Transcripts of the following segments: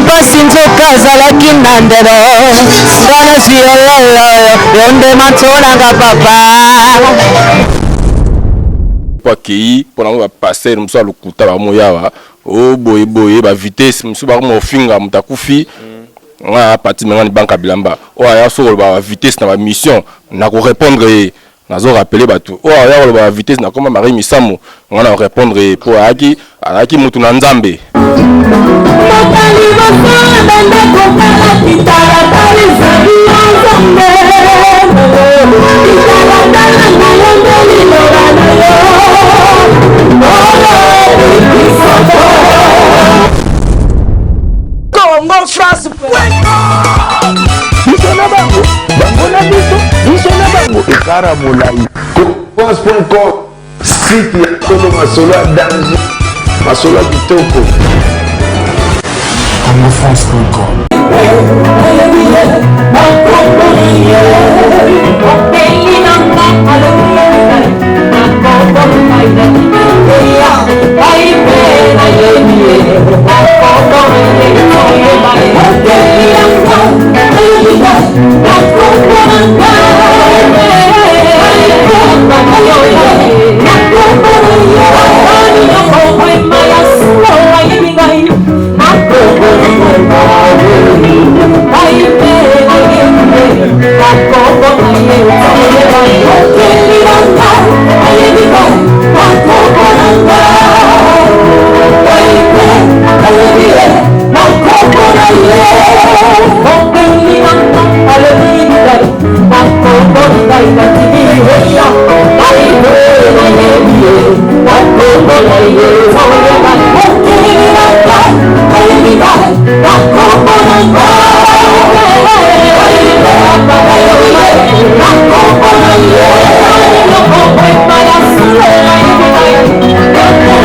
pasi nzoka azalaki na ndelo ngana ziololo yonde matonanga papa pakei mpona ba passer muso alukuta ba moyawa o boye ba vitesse muso ba mofinga mutakufi nga parti menga ni banka bilamba o aya so ba vitesse na ba mission na ko répondre nazo rappeler batu o aya ba vitesse na koma Marie Misamo nga na répondre po aki mutu na nzambe Congo France France.com site ya Kolo Masolo danger Masolo kitoko CongoFrance.com Yeah.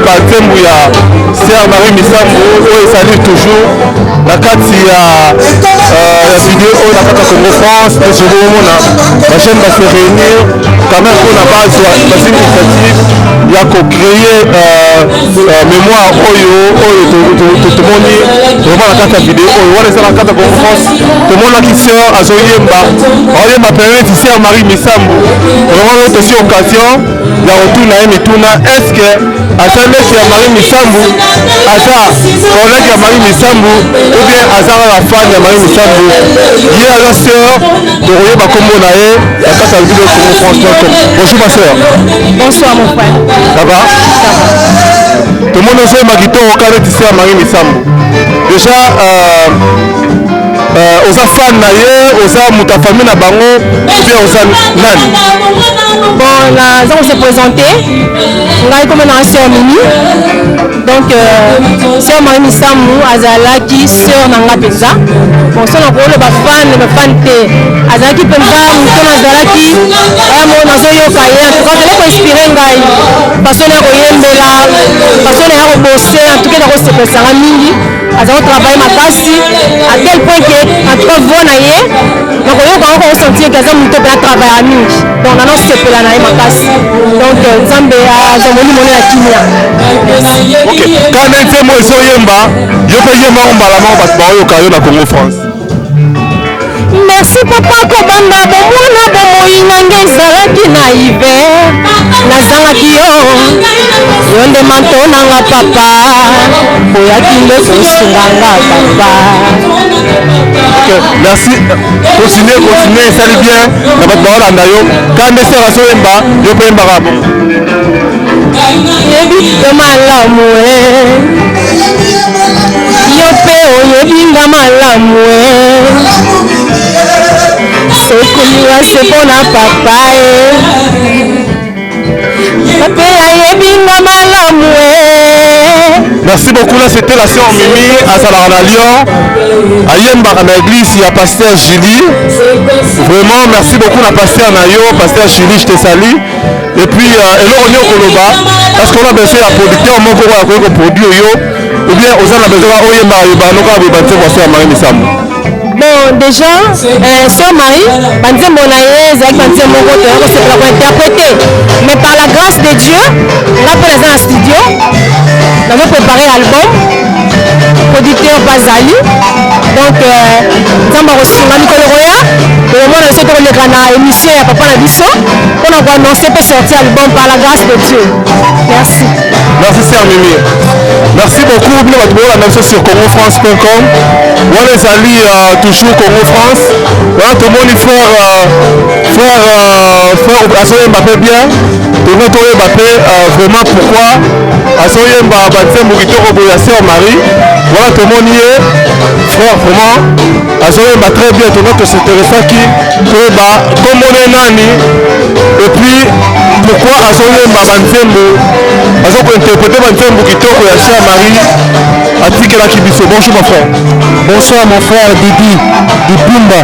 batembu ya Sœur Marie Misambo oyo ezali toujours na kati ya video oyo na kati ya Congo France et je vous mona bachaine va se réunir quand même pour la base basi initiative ya ko créer mémoire oyo tomoni vraiment na kati ya video oyo wana eza na kati ya Congo France tomonaki Sœur azoyemba aoyemba période Sœur Marie Misambo vraiment aussi occasion ya rotuna ye mituna est-ce que aza ndeti ya Marie Misambo aza collègue ya Marie Misambo ou bien aza la fan ya Marie Misambo ye aza sœur tokoyeba kombo na ye na kati ya video Congo France. Bonjour ma sœur. Bonsoir mon frère. Ça va? Tout le monde sait ma guitare au carré de Sœur Marie Misambo. Déjà oza fan na ye oza muta famille na bango ou bien oza nani? Bon, là, on s'est présenté. On a comme une sœur Mimi. Donc, sœur Marie Misambo, Azalaki, sœur Nanga Penza. Bon, ça, on a le fan T. Azalaki Penza, Mouton Azalaki, Amo Nazoyo Kaya. En tout cas, je l'ai inspiré, Ngai. Parce qu'on a Oyembela, parce qu'on a bossé, en tout cas, on a fait ça à Mili. Azalaki travaille ma casse, à tel point que, en tout cas, vous n'ayez. Donc, on a senti que Azalaki travaille à Mili. Donc, on a fait la naïma casse. Donc, Zambé a Zamoni Moné à Kimia. Ok, quand on est moi, Zoyemba, je peux y aller en balamant parce que je suis au Congo France. Merci papa kobanda bomona bomoyinanga ezalaki na hiver nazangaki yo nde manto nanga papa oyaki nde kosunganga papa. Merci, continuez, salut bien na bato baolanda yo kandi sera soyemba yo mpe yembaka bo yebi mpe malamu yo mpe oyebinga malamu sokomiwa se mpona papa mpe ayebinga malamu. Merci beaucoup, là c'était la sœur Mimi à Salarana Lyon, à Yemba à l'église, il y a pasteur Julie. Vraiment, merci beaucoup à pasteur Nayo, pasteur Julie, je te salue. Et puis, hello on est au Koloba, parce qu'on a besoin de producteur, on a produit ou bien aux gens a besoin de Oyemba, nous avons besoin de Marie Missamou. Bon, déjà, sœur Marie, Banzembo Naye, Zach Banzembo Moto, c'est pour interpréter. Mais par la grâce de Dieu, on a fait dans un studio, on a préparé l'album, producteur Bazali. Donc, nous avons reçu Nicolas Roya, et moi, on a fait une émission à Papa Nabiso, on a annoncé pour sortir l'album par la grâce de Dieu. Merci. Merci, sœur Mimi. Merci beaucoup. Nous avons la sur congofrance.com. On les alliés toujours Congo France. Voilà, tout le monde frère Assoye Mbappé bien. Tout le monde Mbappé vraiment pourquoi Assoye Mbappé Moukito Roboya sœur Marie. Voilà, tout le monde y est. Frère vraiment Assoye Mbappé très bien. Tout le monde s'intéresse qui comme on est nani. Et puis pourquoi Assoye Mbappé Azo interpréter Bantembo Kitoko ya sœur Marie Atike la Kibiso. Bonjour mon frère. Bonsoir mon frère Didi Pumba.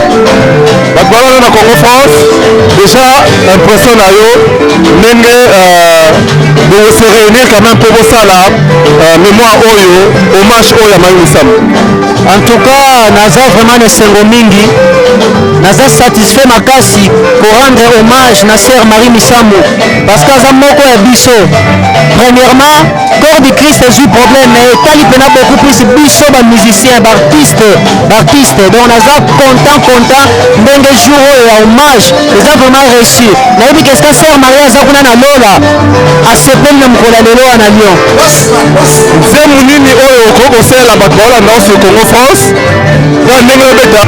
Voilà dans Congo France. Déjà impression na yo ndenge de se réunir quand même pour ça là mémoire oyo hommage oyo ya Marie Missamou. En tout cas naza vraiment nesengo mingi naza satisfait makasi pour rendre hommage na sœur Marie Missamou parce que aza moko ya biso. Premièrement, corps de Christ a eu problème, mais il y a beaucoup plus de musiciens, d'artistes. Donc on a content, d'un jour et hommage, ils ont vraiment reçu. Mais il y a des sœur Marie Azakuna na Lola, à ce point de Mkola Lelo en Lyon. C'est mon nini oyo koko c'est la bakola dans ce Congo France. On est le bêta.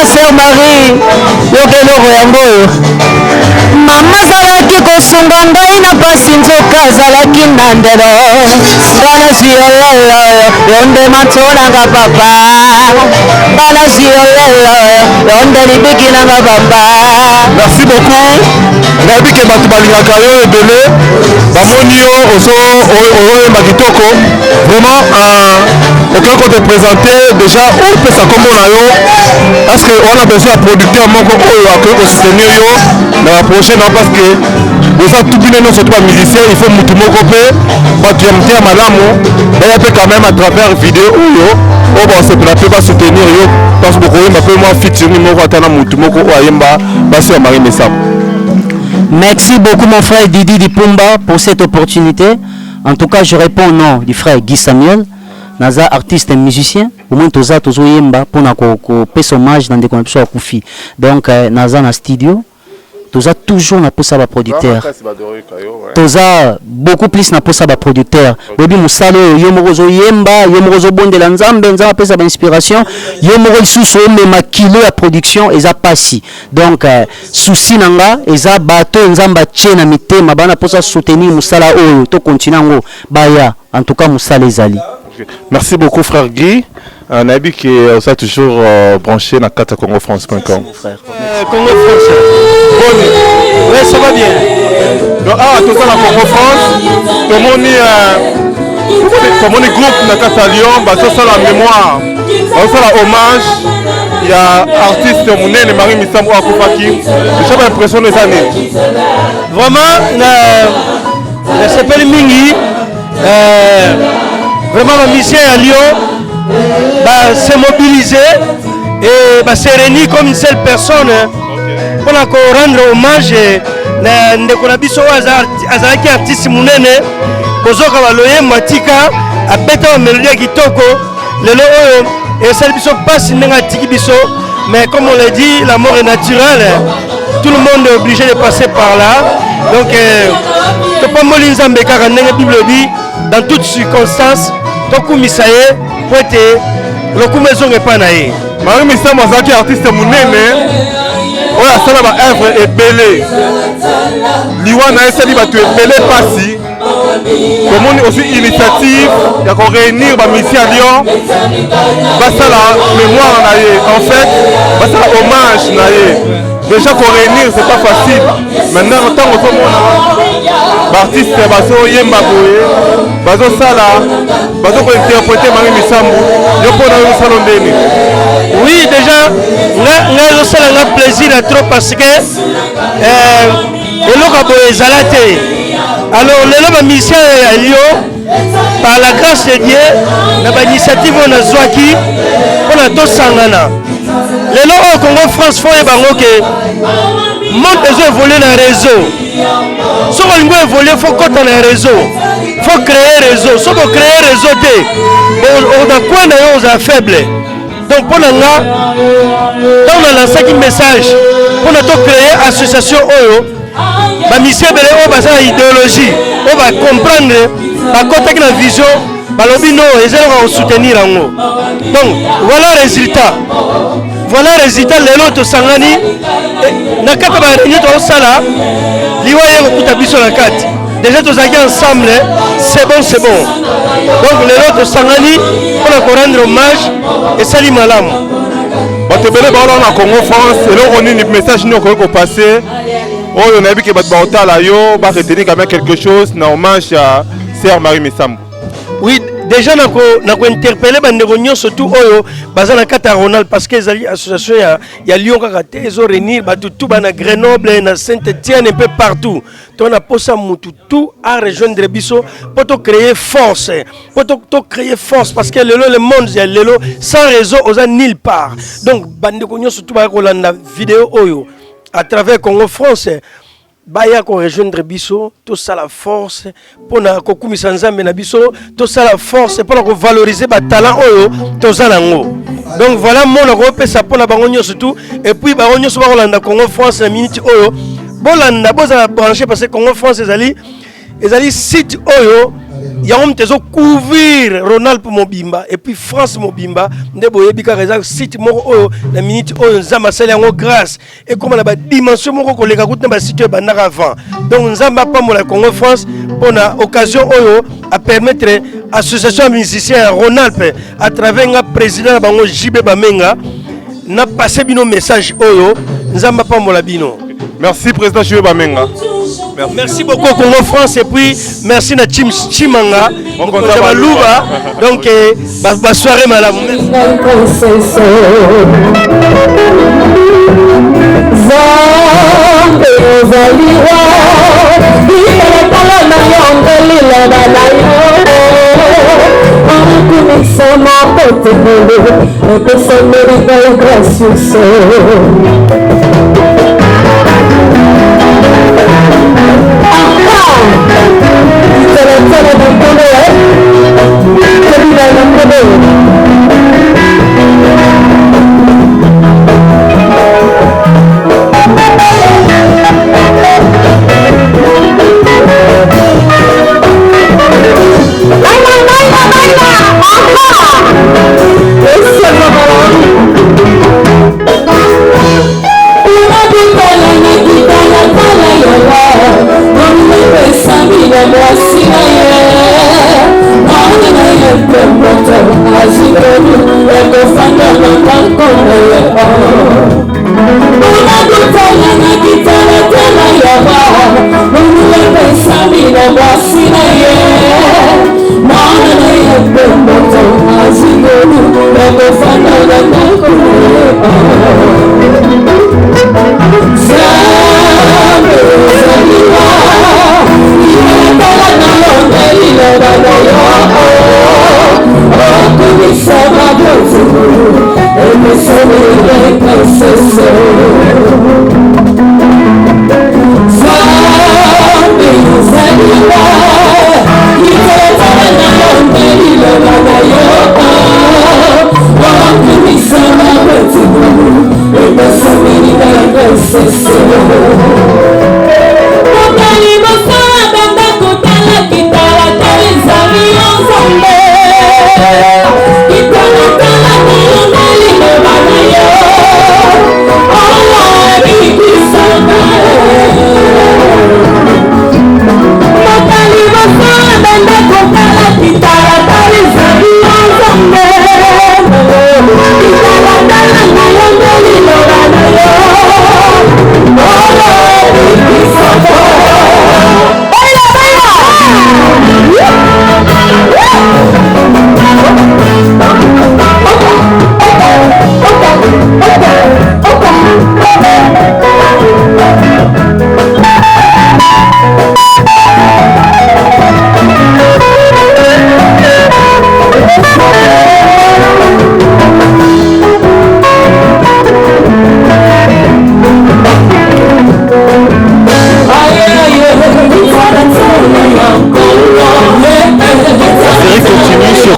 Sœur Marie, yokelo yango. Mama zalaki kosunga ngai na pasi nzoka azalaki na ndelo bana ziyolelo yonde matolanga papa bana ziyolelo yonde libiki nanga papa. Merci beaucoup. Nayebi ke bato balingaka yo ebele bamoni yo ozoyemba kitoko vraiment aucun côté présenté déjà opesa kombo na yo parce que on a besoin ya producteur moko oyo akoki kosoutenir yo na baprojet na parce que boza tubine nyonso to bamusicien il faut mutu moko mpe bato ya mote ya malamu baya mpe quand même à travers vidéo oyo oyo basepela mpe basoutenir yo parce bokoyemba mpe mwa featuring moko ata na mutu moko oyo ayemba basi ya Marie Missamou. Merci beaucoup mon frère Didi Pumba pour cette opportunité. En tout cas, je réponds au nom du frère Guy Samuel. Naza artiste et musicien. Au moins toza tozo yemba pour na ko pesa hommage dans des conditions à Koufi. Donc naza na studio. Toza toujours na posa ba producteur. Toza beaucoup plus na posa ba producteur. Bobi musalo yo moko yemba, yo moko bondela nzambe, nzambe pesa ba inspiration, yo moko lisusu o ma kilo ya production eza pasi. Donc souci nanga eza bato nzamba tchena mitema bana posa soutenir musala oyo to continuer ngo baya. En tout cas musala ezali. Merci beaucoup frère Guy. Un habit qui est toujours branché dans congofrance.com. Congo France. Oui, ça va bien. Donc, tout ça dans Congo France. Tout mon groupe dans Lyon, ça la mémoire, ça la hommage. Il y a artiste Mounene Marie Missamou Akufaki. J'ai l'impression de ça. Vraiment, c'est pas le mingi. Vraiment, la mission à Lyon s'est mobilisé et s'est réuni comme une seule personne pour rendre hommage à Ndekonabiso Azaraki artiste Mounene, Kozoka Waloye Matika, à Beta Melodie Kitoko, Lelo et Salbiso passe Nenga Tiki Biso, Mais comme on l'a dit, la mort est naturelle. Tout le monde est obligé de passer par là. Donc, dans toutes circonstances, pour être le coup maison n'est pas naïf. Marie Misambo azalaki artiste monene oyo asala baœuvre ebele liwa na esali bato ebele pasi tomoni aussi initiative ya koréunir bamisi ya Lyon basala mémoire na ye en fait basala hommage na ye déjà koréunir c'est pas facile maintenant ntango tomona baartiste bazoyemba boye bazosala bazokointerpréter Marie Misambo yo mpona oyo osala ndeni. Oui, déjà, c'est un plaisir trop parce que alors, les musiciens à Lyon, par la grâce de Dieu, l'initiative on a Zouaki, on a deux sangana. Les lois au Congo France font que monde des évoluer dans le réseau. Si on veut évoluer, il faut qu'on ait un réseau. Il faut créer un réseau. Si on veut créer un réseau, on a quoi dans faible. Donc pour nous, on a lancé un message pour nous créer une association OYO. La mission de l'idéologie, on va comprendre la côté de la vision, et on soutenir. Donc voilà le résultat. Voilà le résultat de l'autre Sangani. Déjà tous ensemble, c'est bon. Donc l'autre Sangani, on a rendre hommage et salut malam. Bato bele ba na Congo France, et là on a un message nous qu'on passer. Oh, on a vu que bato ba otala yo ba retenir quand même quelque chose na hommage à Sœur Marie Misambo. Oui, déjà on a interpellé les surtout bazana kata Ronald parce que les associations il y a Lyon kaka ils ont réuni tout na Grenoble na Saint-Étienne un peu partout. On a posé tout à rejoindre Bisso pour créer force, parce que le monde sans réseau aux nulle part. Donc bande surtout ba kolanda vidéo oyo à travers Congo France. Baya ko rejoindre biso tout ça la force pour na kokumisa nzambe na biso tout ça la force pour na valoriser ba talent oyo tozalango. Donc voilà mon repère ça pour na bango surtout et puis bango nyonso ba kolanda Congo France na minute oyo bolanda boza brancher parce que Congo France ezali site oyo ya on tezo couvrir Ronald pour Mobimba et puis France Mobimba ndebo yebika reza site moko oyo na minute oyo nzamba sala yango grâce et comme na ba dimension moko koleka kutina ba site ba avant. Donc nzamba pa mo la Congo France pour na occasion oyo à permettre association musicien Ronald à travers un président bango JB Bamenga na passer bino message oyo nzamba pa mo la bino. Merci président JB Bamenga. Merci beaucoup Congo France et puis merci na Team Chimanga Louba donc ba soirée madame.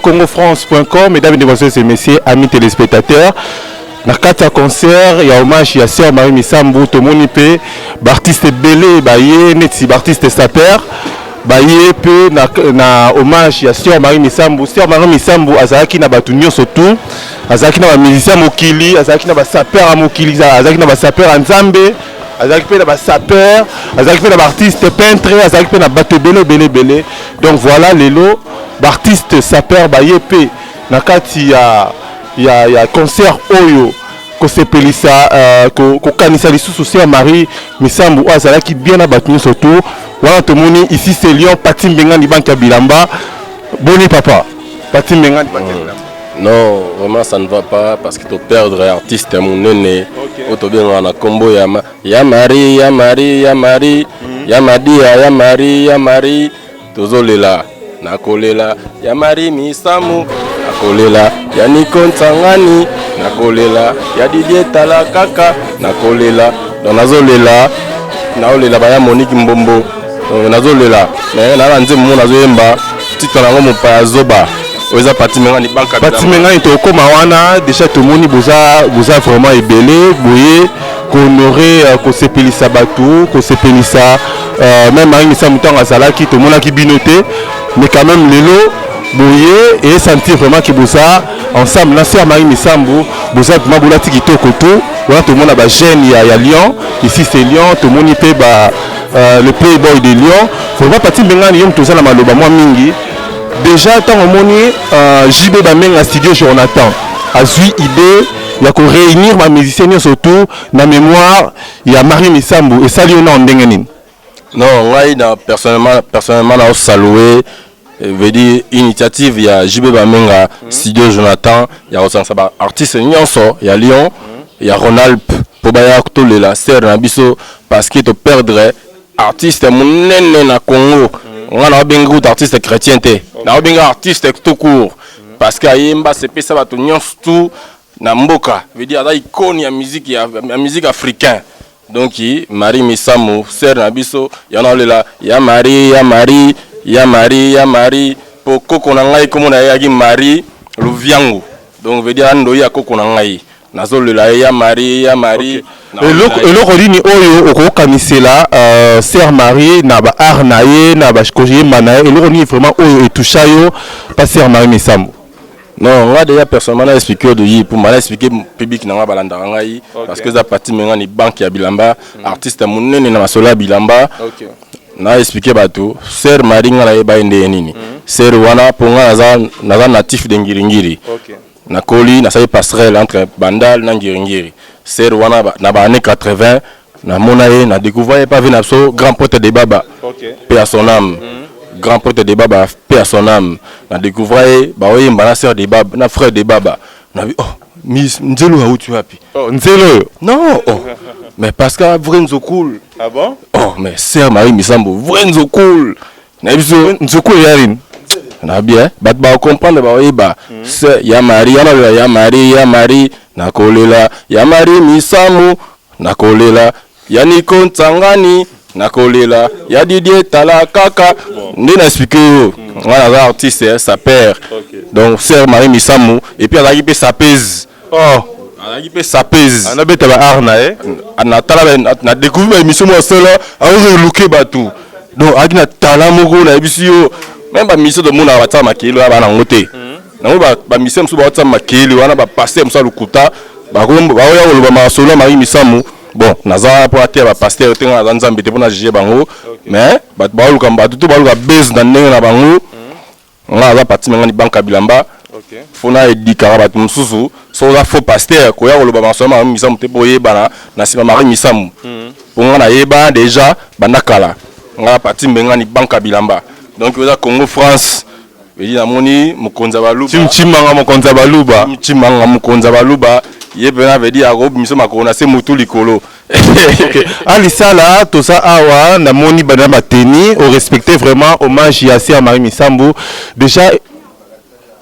congofrance.com. Mesdames, Mesdemoiselles et Messieurs, amis téléspectateurs, dans le concert, il y a hommage à Sœur Marie Misambu, Tomoni P, Bartiste Belé, Baye, Netsi, Bartiste Saper, Baye P, na hommage à Sœur Marie Misambu. Sœur Marie Misambu, Azaki na Batunyo surtout, Azaki na musicien Mokili, Azaki na Saper à Mokili, Azaki na Saper à Nzambe, Azaki pe na Saper, Azaki pe na artiste peintre, Azaki pe na bato belé. Donc voilà les lots, Bartiste Saper, Baye P, na kati ya concert oyo ko sepelisa ko kanisa lisusu Sœur Marie Misambu azala ki bien abattu surtout voilà tomoni ici c'est Lyon Pati Mbengani banque ya Bilamba boni papa Pati Mbengani banque ya Bilamba. Non, vraiment ça ne va pas parce que tu perdre artiste mon nene auto bien na combo ya Marie ya Marie ya Marie ya Madia ya Marie ya Marie tozolela nakolela ya Marie Misambu nakolela ya Niko Nsangani nakolela ya Didier Tala kaka nakolela donc nazolela baya Monique Mbombo nazolela mais na nzembo nazoyemba titre nango mopaya zoba oza Pati Mbengani banka Pati Mbengani to koma wana déjà tomoni boza vraiment ebele boye ko honorer ko sepelisa batu ko sepelisa même Marie Misambu tanga zalaki to monaki binoté mais quand même lelo boye et sentir vraiment que boza ensemble la Sœur Marie Misambu boza vraiment bolati kitoko tout voilà tout le monde a ba jeune il y a Lyon ici c'est Lyon tout le monde peut ba le playboy de Lyon vraiment Pati Mbengani yom toza na maloba moi mingi déjà tant au moni JB ba menga studio Jonathan azui idée ya ko réunir ma musicien surtout na mémoire il y a Marie Misambu et ça Lyon na ndenge nini. Non ngai na personnellement na saluer veut dire initiative ya JB Bamenga studio Jonathan ya osansa ba artiste nyonso ya Lyon ya Ronald po baya kotolela ser na biso parce que to perdre artiste munene na Congo on a bengu artiste chrétien te na bengu artiste tout court parce que ayemba c'est pesa ba to nyonso tout na mboka veut dire da icône ya musique africain donc Marie Misambu ser na biso ya na lela ya Marie ya Marie po koko na ngai komo na yaki Marie Luviango donc veut dire ando ya koko na ngai nazolela ya Marie eloko lini oyo okokamisela Sœur Marie na ba art na ye na ba koje mana eloko ni vraiment oyo etusha yo pas Sœur Marie Misambu. Non, on va déjà personnellement expliquer de yi pour m'expliquer public na balanda ngai parce que ça Pati Mbengani banque ya Bilamba artiste munene na masola Bilamba. Na expliquer bato Sœur Marie ngala yeba ende nini Sœur wana ponga naza natif de Ngiringiri na koli na sai passerelle entre Bandal na Ngiringiri Sœur wana na ba années 80 na monaye na découvrir pas venu so grand pote de Baba paix à son âme grand pote de Baba paix à son âme na découvrir ba oyemba na sœur de Baba na frère de Baba na oh Miss Nzelo a où tu wapi Nzelo non oh mais parce que vrai nzo cool. Ah bon? Oh mais Sœur Marie Misambu vrai nzo cool. Na biso nzo cool yarin. Na bien, bat ba comprendre ba oyeba. C'est ya Marie, ya Marie na kolela, ya Marie Misambu na kolela, ya Niko Nsangani na kolela, ya Didier Tala kaka. Ndi na expliquer yo. Voilà la artiste sa père. Donc Sœur Marie Misambu et puis elle a sa pèse. Oh Anaki pe sapez. Anabeta ba arna na tala na découvrir émission mo solo a reluke batou. Donc akina tala moko na bisio même ba mission de mona batsa makelo ba na ngote. Na ba mission mso batsa makelo wana ba passer mso lukuta ba ko ba ya lo ba solo Marie Misambu. Bon naza pour ater ba pasteur tenga na nzambe te pona juger bango mais ba luka ba tout ba luka base na ndenge na bango. On a Pati Mbengani banka Bilamba. Fona edikara bato mususu so za faux pasteur ko ya koloba masomo Marie Misambu te boye bana na sima Marie Misambu ponga na yeba déjà bandakala nga Pati Mbengani banka Bilamba donc oza Congo France veut dire moni mokonza baluba chimanga mokonza baluba yebena veut dire robe miso makona se mutu likolo. Alisala tout ça awa na moni bana bateni au respecter vraiment hommage à Sœur Marie Misambu déjà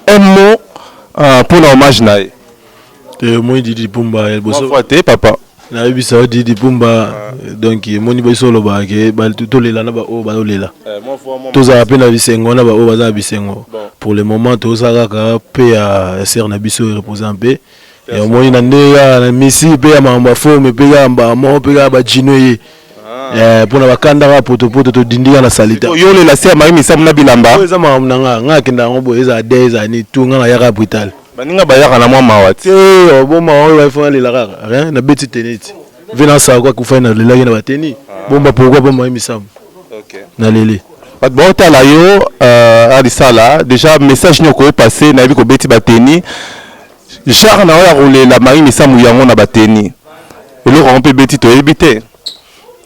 un mot pour l'hommage nae. Moi Didi Pumba el boso. Papa. na biso Didi Pumba donc moni biso lo ba ke ba to lela na ba o ba lela to za pena bisengo na ba o ba za bisengo pour le moment to za ka pe ya ser na biso reposer un peu et moni na ndeya na misi pe ya mamba forme pe ya mba mo pe ya ba jinoye pour na bakanda ba poto to dindiga na salita yo le la ser Marie Misambu na bilamba eza mam na nga kenda ngo eza 10 ani tu nga na yaka brutal baninga bayaka na mwa mawati bon mawa va faire les lara rien na beti tenite venant ça quoi faire na lela na bateni bon ba pourquoi pas Marie Misambu OK na lele bat bon tala yo alisala déjà message nyoko passé na bi ko beti bateni genre na ya rolela Marie Misambu yango na bateni elo ko mpe beti to ebité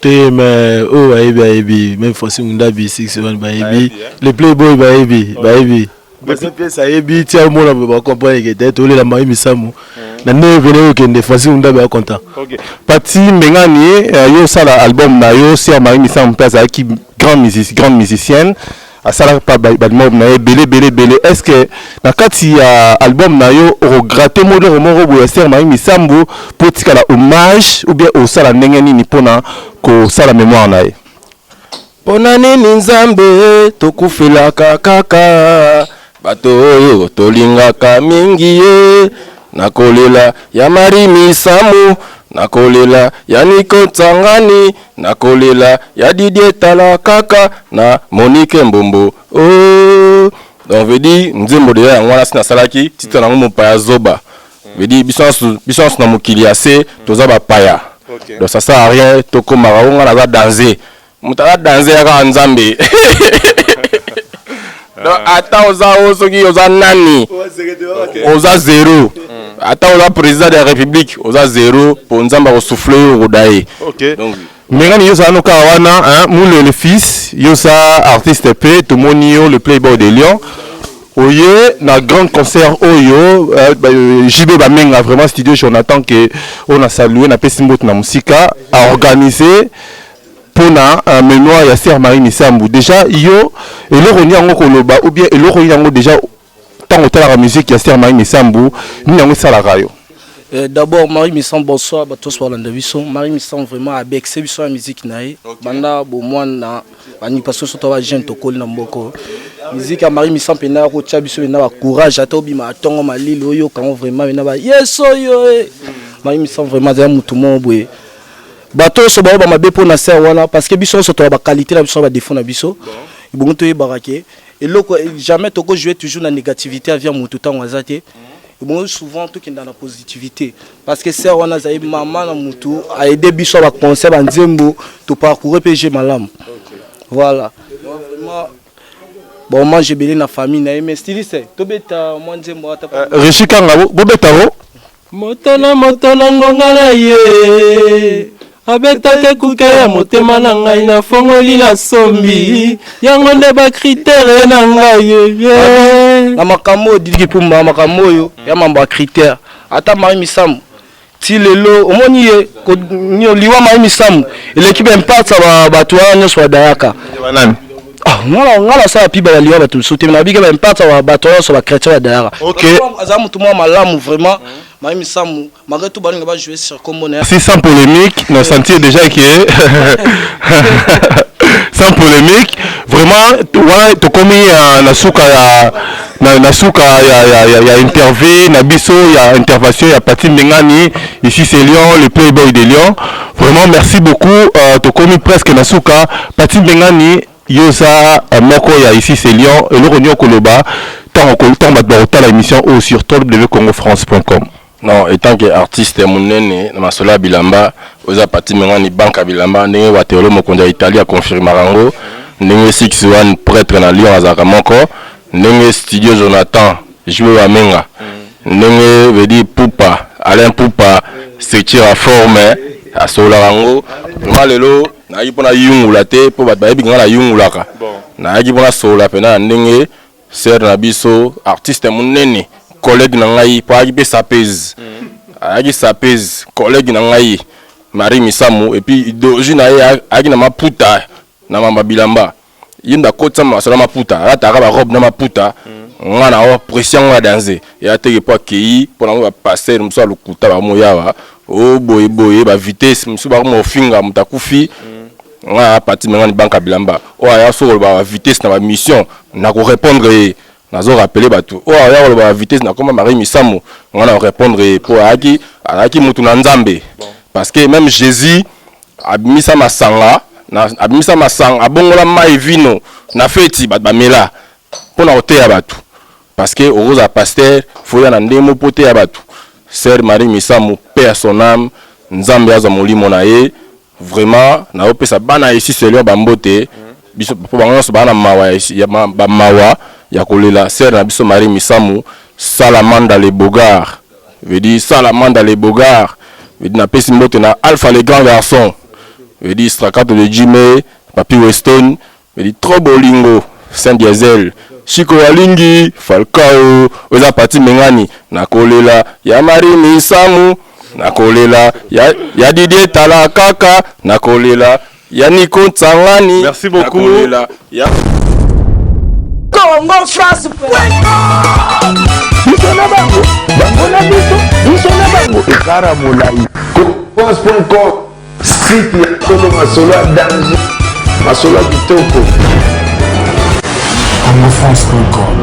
te mais oh aibi même Francis Ngunda B6 ba aibi le playboy ba aibi parce que ça aibi tia mo na ba comprendre que tête ole la Marie Misambu na ne venir que de Francis Ngunda ba content. OK Pati Mbengani yo sala album na yo sur Marie Misambu pesa qui grande musicienne à sala pa ba na belé est-ce que na kati ya album na yo regratter mo bo sur Marie Misambu pour tika la hommage ou bien au sala ndenge nini pona ko sala mémoire na ye pona nini nzambe tokufelaka kaka bato oyo tolingaka mingi ye nakolela ya Marie Misambu nakolela ya Niko Tsangani nakolela ya Didier Tala kaka na Monique Mbombo oh donc veut dire nzembo de ya ngwana sina salaki titre na mo paya zoba veut dire bisons na mokili ase toza ba paya donc ça sert à rien tokomaka onga na za danser mutala danser ya nzambe donc ata soki oza nani oza zéro ata oza président de la république oza zéro pour nzamba ko souffler rodaye OK donc Mbengani yo sa no ka wana hein moule le fils yo sa artiste pe to moni yo le playboy de Lyon oye na grand concert oyo JB Bamenga vraiment studio Jonathan que on a salué na pesimbo na musika a organisé pona mémoire ya Sœur Marie Misambu déjà yo eloko nyango koloba ou bien eloko nyango déjà tant autant la musique ya Sœur Marie Misambu nyango sala rayo. D'abord Marie Misambu bonsoir ba tous wala ndaviso Marie Misambu vraiment avec c'est biso la musique nae banda bo mwana bani parce que surtout ba jeune to koli na mboko musique ya Marie Misambu na ko tia biso na ba courage ata obima atongo malili oyo quand vraiment na ba yeso yo Marie Misambu vraiment za mutu mo boye bato so ba mabe po na ser wana parce que biso so to ba qualité na biso ba défaut na biso ibongo to yebarake et loko jamais to ko jouer toujours na négativité avec mutu tango azate ibongo souvent tout qui dans la positivité parce que ser wana za maman na mutu a aider biso ba concert ba nzembo to parcourir PG malam voilà vraiment bon moi j'ai belé na famille na mais styliste to beta moi nzembo ata Rishika ngabo bo betaro motona ngonga na ye abetake kuke ya motema na ngai na fongoli na sombi yango nde bakritere na ngai na makambo Didi Pumba makambo oyo ya mamba critère ata Marie Misambu ti lelo omoni ye ko liwa Marie Misambu l'équipe impact ba bato wana so dayaka nani ngala sa piba ya liwa bato sote na biga ba impact ba bato so ba chrétien dayaka OK azamu tout moi malamu vraiment Marie Misambu malgré tout balinga ba jouer sur combo si sans polémique nous sentir déjà que sans polémique vraiment ouais to komi na suka ya na suka ya interview na biso ya intervention ya Pati Mbengani ici c'est Lyon le playboy de Lyon vraiment merci beaucoup to komi presque na suka Pati Mbengani yosa moko ya ici c'est Lyon et le ronyo koloba tant ba émission au sur www.congofrance.com. Non, étant que artiste monene na masola bilamba oza Pati Mbengani banka bilamba ndenge watelo mokonda Italia confirma rango ndenge 61 prêtre na Lyon azaka moko ndenge studio Jonathan JB Bamenga ndenge vedi Pupa Alain Pupa structure à forme à sola rango malelo na yipona yungula te po ba yebi ngala yungulaka na yipona sola pena ndenge ser na biso artiste monene collègue na ngai po agipe sapez agi sapez collègue na ngai Marie Misambu et puis doji na ye agi na maputa na mamba bilamba yinda kotsa masala maputa ata ka ba robe na maputa ngana o pression wa danser ya teke po kei po na ba passer mso lukuta ba moyawa o boye boye ba vitesse musu ba mo finga mutakufi nga parti mengani banka bilamba o aya so ba vitesse na ba mission na ko répondre nazo rappeler batu o aya ba vitesse na koma Marie Misamu nga na répondre pour aki mutu na nzambe parce que même Jésus abimisa masanga na abimisa masanga abongola mai vino na feti bamela pona oteya batu parce que oza pasteur faut ya na ndemo pote ya batu Sœur Marie Misamu père son âme nzambe aza molimo na ye vraiment na opesa bana ici selon bambote biso po bango so bana mawa ya ba mawa ya kolela Sœur na biso Marie Misamu salamanda les bogards veut dire salamanda les bogards veut dire na pesi mbote na Alpha les grands garçons veut dire Strakato de Jimé Papi Weston veut dire trop bolingo Saint Diesel Chico Walingi Falcao oza parti mengani na kolela ya Marie Misamu na kolela ya Didier Tala Kaka na kolela ya Nico Tsangani. Merci beaucoup. Na kolela ya Congo France. Bisona bango bangona biso na bango ekara molai France.com site ya solo masolo ya danger masolo ya kitoko CongoFrance.com